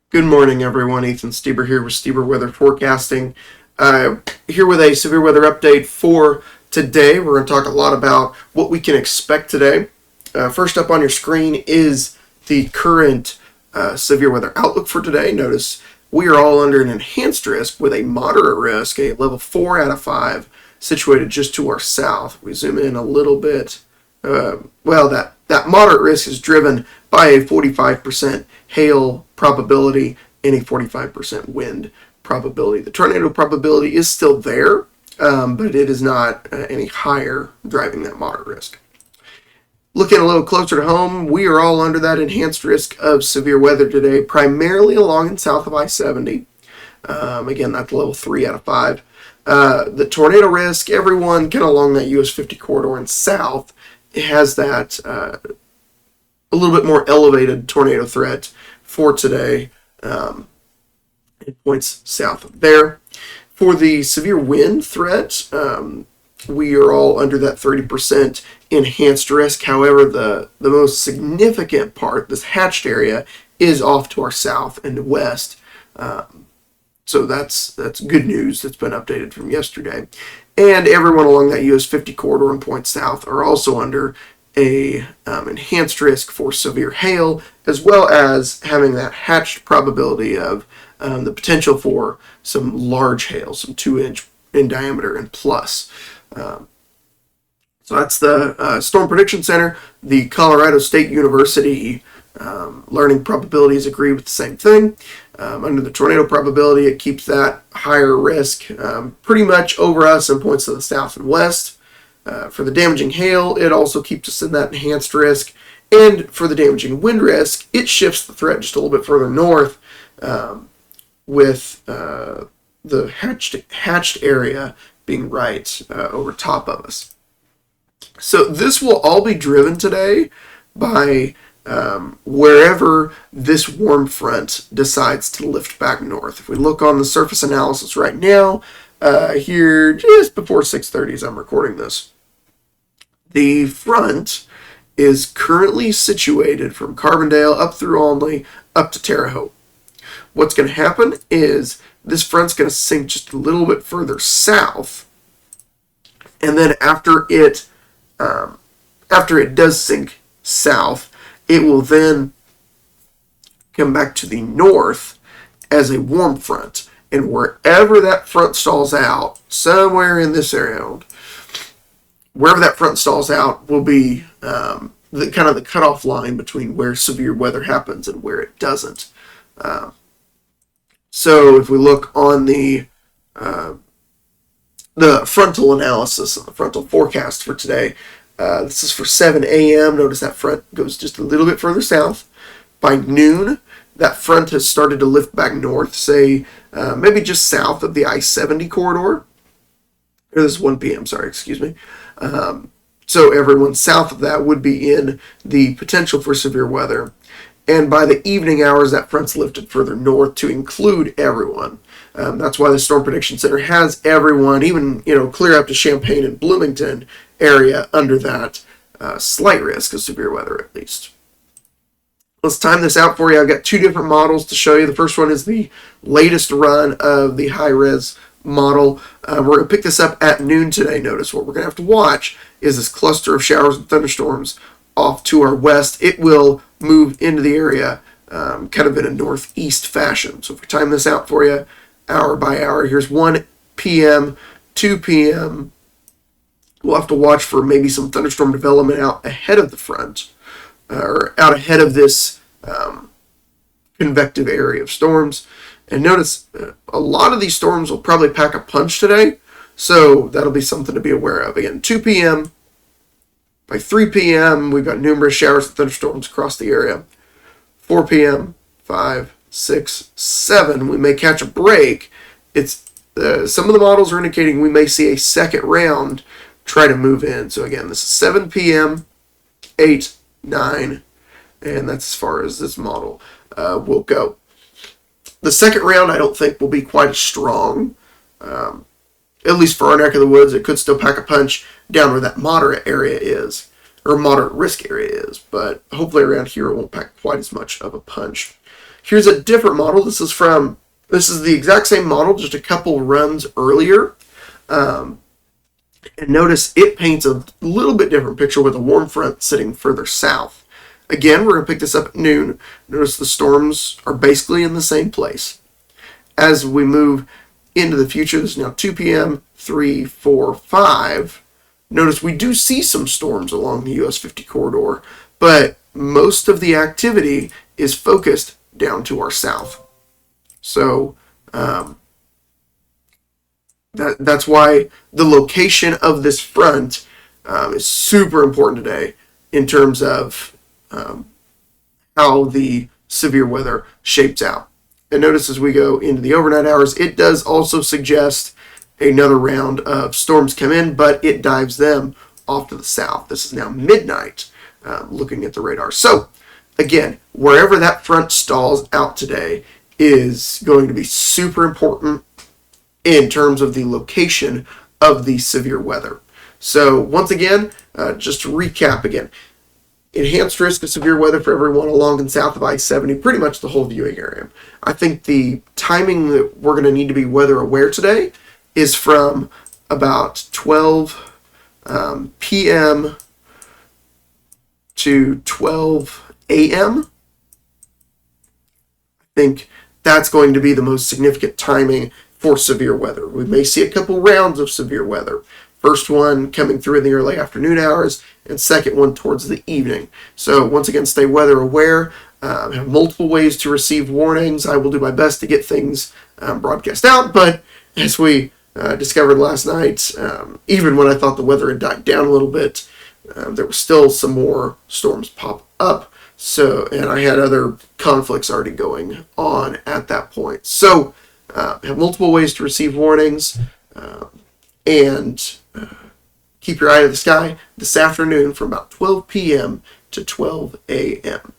Good morning, everyone. Ethan Stieber here with Stieber Weather Forecasting. Here with a severe weather update for today. We're going to talk a lot about what we can expect today. First up on your screen is the current severe weather outlook for today. Notice we are all under an enhanced risk with a moderate risk, a level 4 out of 5, situated just to our south. We zoom in a little bit. That moderate risk is driven by a 45% hail probability and a 45% wind probability. The tornado probability is still there, but it is not any higher, driving that moderate risk. Looking a little closer to home, we are all under that enhanced risk of severe weather today, primarily along and south of I-70. Again, that's level 3 out of 5. The tornado risk, everyone kind of along that US 50 corridor and south, it has that a little bit more elevated tornado threat for today. It points south of there. For the severe wind threat, we are all under that 30% enhanced risk. However, the most significant part, this hatched area, is off to our south and west. So that's good news that's been updated from yesterday. And everyone along that US 50 corridor and point south are also under a enhanced risk for severe hail, as well as having that hatched probability of the potential for some large hail, some 2-inch in diameter and plus. So that's the Storm Prediction Center. The Colorado State University learning probabilities agree with the same thing. Under the tornado probability, it keeps that higher risk pretty much over us and points to the south and west. For the damaging hail, it also keeps us in that enhanced risk. And for the damaging wind risk, it shifts the threat just a little bit further north with the hatched area being right over top of us. So this will all be driven today by wherever this warm front decides to lift back north. If we look on the surface analysis right now, here just before 6:30 as I'm recording this, the front is currently situated from Carbondale up through Olney up to Terre Haute. What's going to happen is this front's going to sink just a little bit further south, and then after it does sink south, it will then come back to the north as a warm front. And wherever that front stalls out, somewhere in this area, wherever that front stalls out will be the kind of the cutoff line between where severe weather happens and where it doesn't. So if we look on the frontal analysis, the frontal forecast for today, this is for 7 a.m. Notice that front goes just a little bit further south. By noon, that front has started to lift back north, say maybe just south of the I-70 corridor. Or this is 1 p.m., sorry, excuse me. So everyone south of that would be in the potential for severe weather. And by the evening hours, that front's lifted further north to include everyone. That's why the Storm Prediction Center has everyone, even clear up to Champaign and Bloomington area, under that slight risk of severe weather at least. Let's time this out for you. I've got two different models to show you. The first one is the latest run of the high-res model. We're going to pick this up at noon today. Notice what we're going to have to watch is this cluster of showers and thunderstorms off to our west. It will move into the area kind of in a northeast fashion. So if we time this out for you hour by hour, here's 1 p.m., 2 p.m. We'll have to watch for maybe some thunderstorm development out ahead of the front, or out ahead of this convective area of storms. And notice a lot of these storms will probably pack a punch today, so that'll be something to be aware of. Again, 2 p.m. By 3 p.m., we've got numerous showers and thunderstorms across the area. 4 p.m., 5, 6, 7, we may catch a break. It's some of the models are indicating we may see a second round try to move in. So again, this is 7 p.m., 8, 9, and that's as far as this model will go. The second round, I don't think, will be quite as strong. At least for our neck of the woods, it could still pack a punch down where that moderate area is, or moderate risk area is, but hopefully around here it won't pack quite as much of a punch. Here's a different model. This is the exact same model, just a couple runs earlier. And notice it paints a little bit different picture with a warm front sitting further south. Again, we're going to pick this up at noon. Notice the storms are basically in the same place. As we move into the future, this is now 2 p.m., 3, 4, 5. Notice we do see some storms along the US 50 corridor, but most of the activity is focused down to our south. So that's why the location of this front is super important today in terms of how the severe weather shapes out. And notice as we go into the overnight hours, it does also suggest another round of storms come in, but it dives them off to the south. This is now midnight, looking at the radar. So again, wherever that front stalls out today is going to be super important in terms of the location of the severe weather. So once again, just to recap again, enhanced risk of severe weather for everyone along and south of I-70, pretty much the whole viewing area. I think the timing that we're going to need to be weather aware today is from about 12 p.m. to 12 a.m. I think that's going to be the most significant timing for severe weather. We may see a couple rounds of severe weather. First one coming through in the early afternoon hours, and second one towards the evening. So once again, stay weather aware. Have multiple ways to receive warnings. I will do my best to get things broadcast out, but as we discovered last night, even when I thought the weather had died down a little bit, there were still some more storms pop up. So, and I had other conflicts already going on at that point. So, have multiple ways to receive warnings, and keep your eye to the sky this afternoon from about 12 p.m. to 12 a.m.